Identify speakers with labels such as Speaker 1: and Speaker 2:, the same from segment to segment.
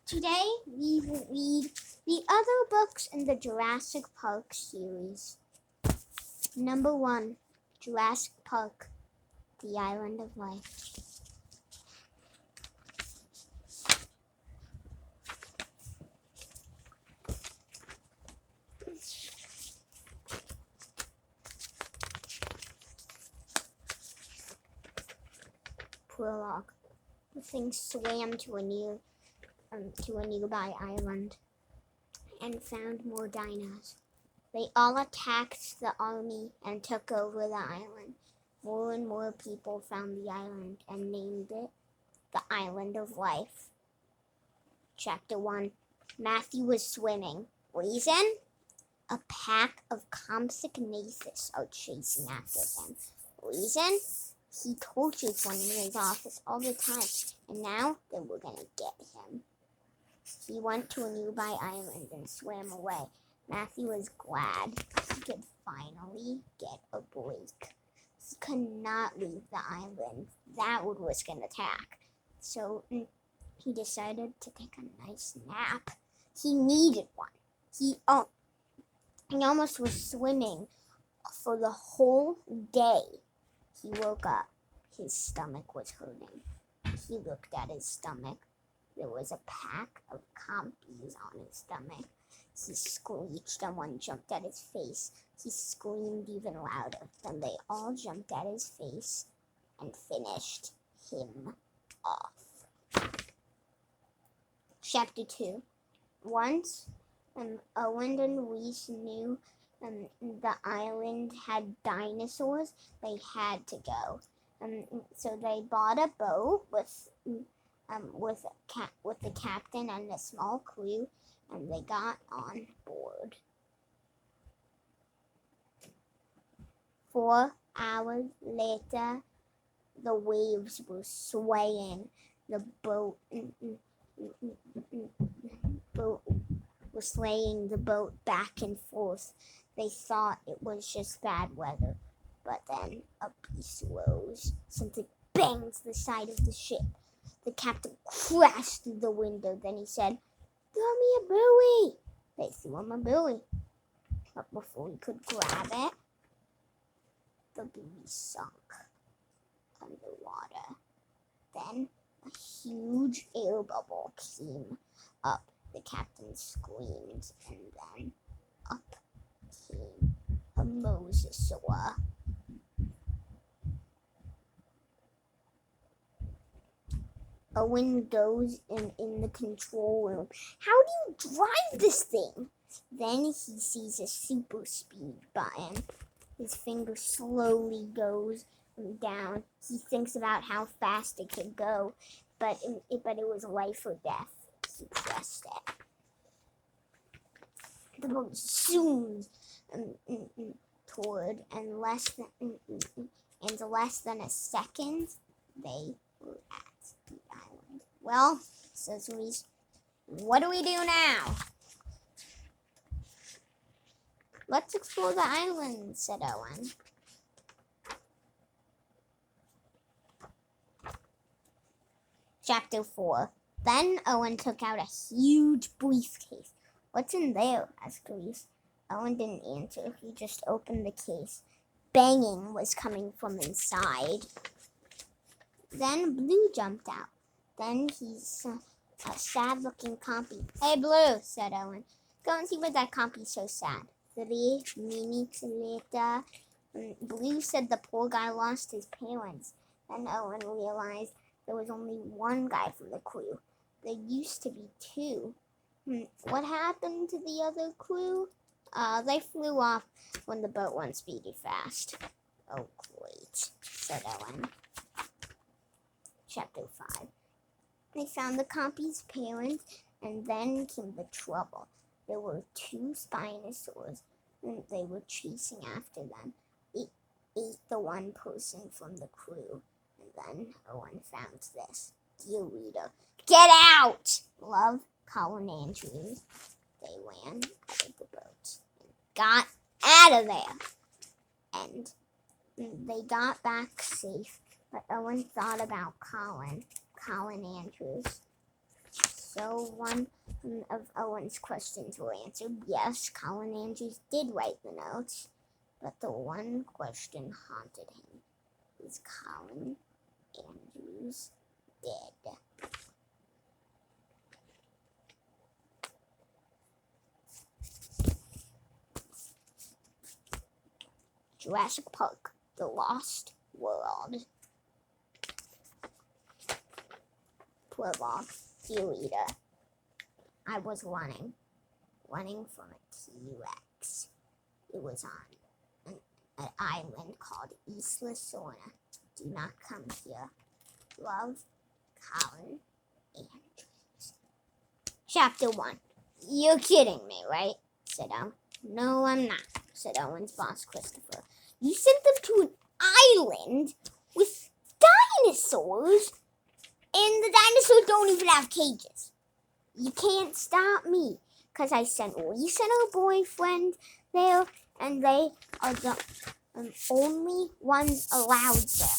Speaker 1: Today we will read the other books in the Jurassic Park series. Number 1, Jurassic Park, The Island of Life. Prologue. The thing swam to a nearby island and found more dinos. They all attacked the army and took over the island. More and more people found the island and named it the Island of Life. Chapter 1. Matthew was swimming. Reason? A pack of compsognathus are chasing after him. Reason? He tortures one in his office all the time, and now they were gonna get him. He went to a nearby island and swam away. Matthew was glad he could finally get a break. He could not leave the island. That would risk an attack. So he decided to take a nice nap. He needed one. He almost was swimming for the whole day. He woke up. His stomach was hurting. He looked at his stomach. There was a pack of compies on his stomach. He screeched and one jumped at his face. He screamed even louder. Then they all jumped at his face and finished him off. Chapter 2. Once, Owen and Reese knew the island had dinosaurs. They had to go. So they bought a boat with the captain and a small crew, and they got on board. 4 hours later, the waves were swaying. The boat was swaying the boat back and forth. They thought it was just bad weather, but then a beast rose. Something banged the side of the ship. The captain crashed through the window. Then he said, "Throw me a buoy." They threw him a buoy. But before he could grab it, the buoy sunk underwater. Then a huge air bubble came up. The captain screamed, and then up came a mosasaur. Owen goes in the control room. How do you drive this thing? Then he sees a super speed button. His finger slowly goes down. He thinks about how fast it could go, but it was life or death. He pressed it. The boat zoomed toward, and less than a second, they were at the island. "Well," says Reese, "what do we do now?" "Let's explore the island," said Owen. Chapter 4. Then Owen took out a huge briefcase. "What's in there?" asked Reese. Owen didn't answer. He just opened the case. Banging was coming from inside. Then Blue jumped out. Then he saw a sad-looking compy. "Hey, Blue," said Owen. "Go and see why that compy's so sad." 3 minutes later, Blue said the poor guy lost his parents. Then Owen realized there was only one guy from the crew. There used to be 2. What happened to the other crew? They flew off when the boat went speedy fast. "Oh, great," said Owen. Chapter 5. They found the compy's parents, and then came the trouble. There were 2 Spinosaurs, and they were chasing after them. It ate the one person from the crew. And then Owen found this. "Dear reader, get out!" Love, Colin Andrews. They ran out of the boat and got out of there. And they got back safe, but Owen thought about Colin Andrews. So one of Owen's questions were answered. Yes, Colin Andrews did write the notes, but the one question haunted him. Is Colin Andrews dead? Jurassic Park, The Lost World. Prologue. Dear reader, I was running from a T-Rex. It was on an island called Isla Sorna. Do not come here. Love, Colin Andrews. Chapter 1. You're kidding me, right? Said Owen. No, I'm not, said Owen's boss, Christopher. You sent them to an island with dinosaurs, and the dinosaurs don't even have cages. You can't stop me, because I sent Reese and her boyfriend there, and they are the only ones allowed there.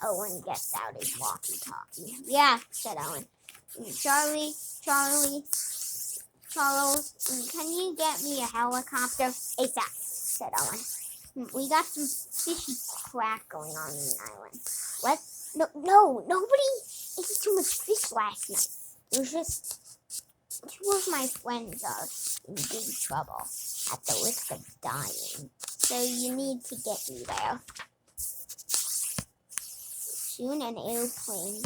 Speaker 1: Owen gets out his walkie-talkie. Yeah, said Owen. Charles, can you get me a helicopter? ASAP, said Owen. We got some fishy crack going on in the island. What? No, nobody ate too much fish last night. It was just 2 of my friends are in big trouble at the risk of dying. So you need to get me there. Soon an airplane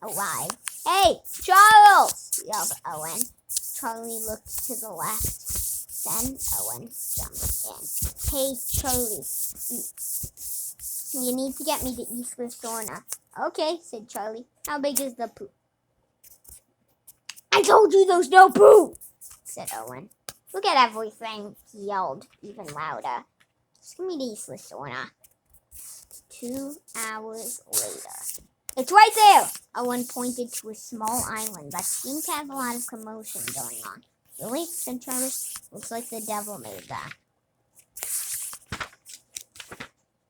Speaker 1: arrived. Hey, Charles! Yelled Owen. Charlie looked to the left. Then Owen jumped in. Hey, Charlie. You need to get me to Isla Sorna. Okay, said Charlie. How big is the poop? I told you there's no poop, said Owen. Look at everything, he yelled, even louder. Just give me to Isla Sorna. 2 hours later. It's right there! Owen pointed to a small island that seemed to have a lot of commotion going on. Really? Said Travis. Looks like the devil made that.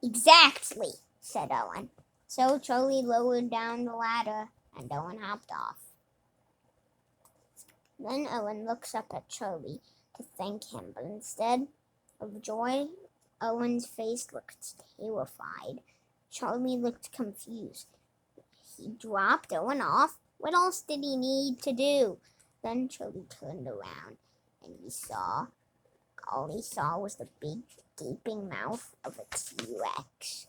Speaker 1: Exactly, said Owen. So Charlie lowered down the ladder and Owen hopped off. Then Owen looks up at Charlie to thank him, but instead of joy, Owen's face looked terrified. Charlie looked confused. He dropped Owen off. What else did he need to do? Then Charlie turned around and all he saw was the big gaping mouth of a T-Rex.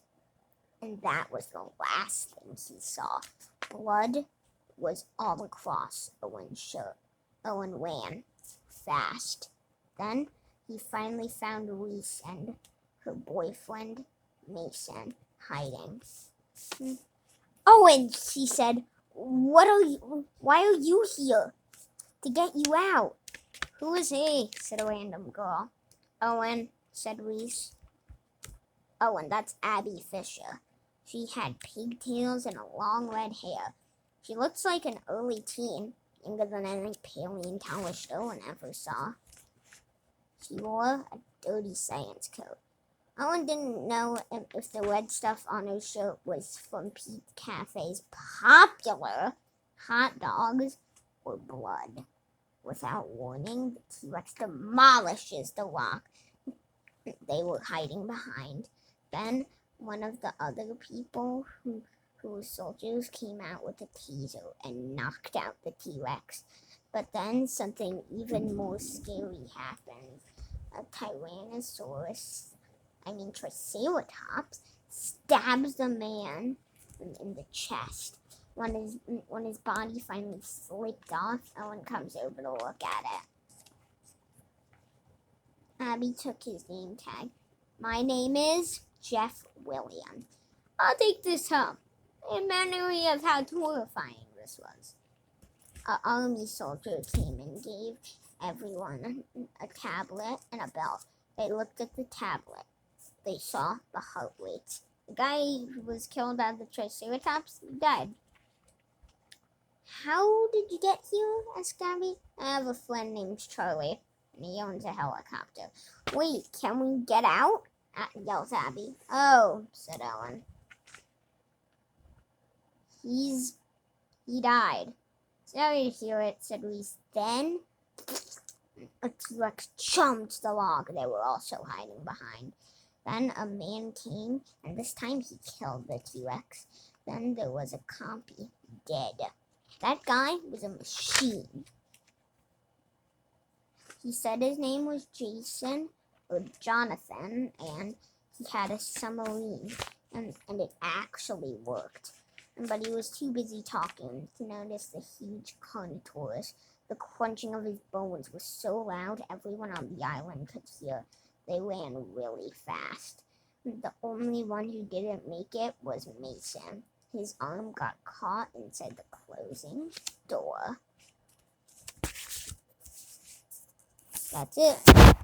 Speaker 1: And that was the last thing he saw. Blood was all across Owen's shirt. Owen ran fast. Then he finally found Reese and her boyfriend, Mason, hiding. Owen, she said, why are you here? To get you out. Who is he? Said a random girl. Owen, said Reese. Owen, that's Abby Fisher. She had pigtails and a long red hair. She looks like an early teen, younger than any paleontologist Owen ever saw. She wore a dirty science coat. Owen didn't know if the red stuff on her shirt was from Pete Cafe's popular hot dogs or blood. Without warning, the T-Rex demolishes the rock they were hiding behind. Then one of the other people who were soldiers came out with a taser and knocked out the T-Rex. But then something even more scary happened. A Triceratops stabs the man in the chest. When his body finally slipped off, Owen comes over to look at it. Abby took his name tag. My name is Jeff Williams. I'll take this home in memory of how horrifying this was. An army soldier came and gave everyone a tablet and a belt. They looked at the tablet. They saw the heart rates. The guy who was killed by the Triceratops died. How did you get here? Asked Abby. I have a friend named Charlie, and he owns a helicopter. Wait, can we get out? Yelled Abby. Oh, said Owen. He died. Sorry to hear it, said Reese. Then a T-Rex jumped the log they were also hiding behind. Then a man came, and this time he killed the T-Rex. Then there was a compy, dead. That guy was a machine. He said his name was Jason, or Jonathan, and he had a submarine, and it actually worked. But he was too busy talking to notice the huge contours. The crunching of his bones was so loud everyone on the island could hear. They ran really fast. The only one who didn't make it was Mason. His arm got caught inside the closing door. That's it.